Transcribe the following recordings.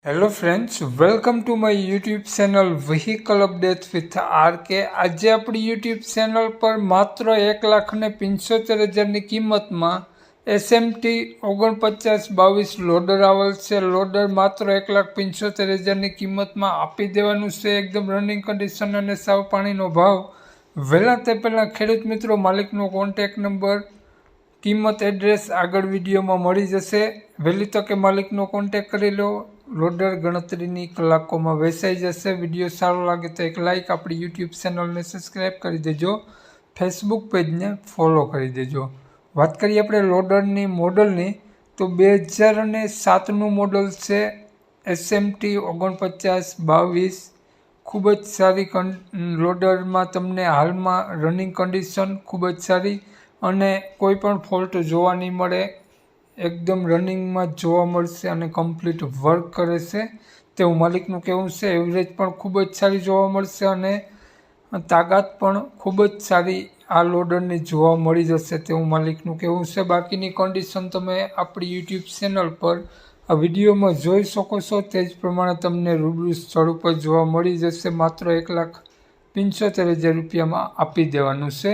Hello friends, welcome to my YouTube channel vehicle update with RK. આજે આપણી YouTube channel પર માત્ર 1,75,000ની કિંમતમાં SMT 4922 લોડર આવેલ છે। લોડર માત્ર 1,75,000ની કિંમતમાં આપી દેવાનું છે, એકદમ રનિંગ કન્ડિશન અને સાવ પાણીનો ભાવ। વહેલા તે પહેલાં ખેડૂત મિત્રો, માલિકનો કોન્ટેક્ટ નંબર, કિંમત, એડ્રેસ આગળ વિડીયોમાં મળી જશે। વહેલી તકે માલિકનો કોન્ટેક્ટ કરી લો। લોડર ગણતરીની કલાકોમાં વેચાઈ જશે। વિડીયો સારો લાગે તો એક લાઇક, આપણી યુટ્યુબ ચેનલને સબસ્ક્રાઈબ કરી દેજો, ફેસબુક પેજને ફોલો કરી દેજો। વાત કરીએ આપણે લોડરની મોડલની, તો 2007નું મોડલ છે SMT 4922। ખૂબ જ સારી લોડરમાં તમને હાલમાં રનિંગ કન્ડિશન ખૂબ જ સારી અને કોઈ પણ ફોલ્ટ જોવા નહીં મળે, એકદમ રનિંગમાં જોવા મળશે અને કમ્પ્લીટ વર્ક કરે છે તેવું માલિકનું કહેવું છે। એવરેજ પણ ખૂબ જ સારી જોવા મળશે અને તાકાત પણ ખૂબ જ સારી આ લોડરની જોવા મળી જશે તેવું માલિકનું કહેવું છે। બાકીની કન્ડિશન તમે આપણી યુટ્યુબ ચેનલ પર આ વિડીયોમાં જોઈ શકો છો, તે જ પ્રમાણે તમને રૂબરૂ સ્થળ ઉપર જોવા મળી જશે। માત્ર 1,75,000 રૂપિયામાં આપી દેવાનું છે।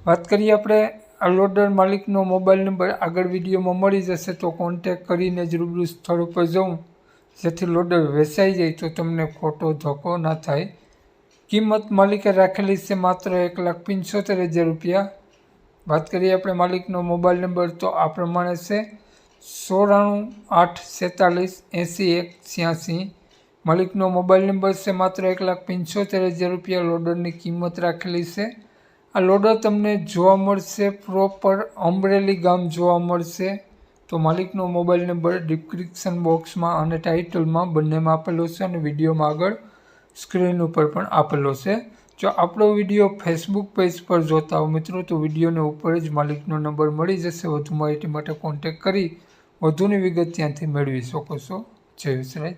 વાત કરીએ આપણે આ લોડર માલિકનો મોબાઈલ નંબર આગળ વિડીયોમાં મળી જશે, તો કોન્ટેક્ટ કરીને જ રૂબરૂ સ્થળ ઉપર જવું, જેથી લોડર વેચાઈ જાય તો તમને ખોટો ધક્કો ના થાય। કિંમત માલિકે રાખેલી છે માત્ર 1,75,000 રૂપિયા। વાત કરીએ આપણે માલિકનો મોબાઈલ નંબર, તો આ પ્રમાણે છે 9484480186। માલિકનો મોબાઈલ નંબર છે, માત્ર 1,75,000 રૂપિયા લોડરની કિંમત રાખેલી છે। આ લોડર તમને જોવા મળશે પ્રોપર અમરેલી ગામ જોવા મળશે। તો માલિકનો મોબાઈલ નંબર ડિસ્ક્રિપ્શન બોક્સમાં અને ટાઇટલમાં બંનેમાં આપેલો છે અને વિડીયોમાં આગળ સ્ક્રીન ઉપર પણ આપેલો છે। જો આપણો વિડીયો ફેસબુક પેજ પર જોતા હો મિત્રો, તો વિડીયોને ઉપર જ માલિકનો નંબર મળી જશે। વધુ માહિતી માટે કોન્ટેક્ટ કરી વધુની વિગત ત્યાંથી મેળવી શકો છો। જય વિસરાજ।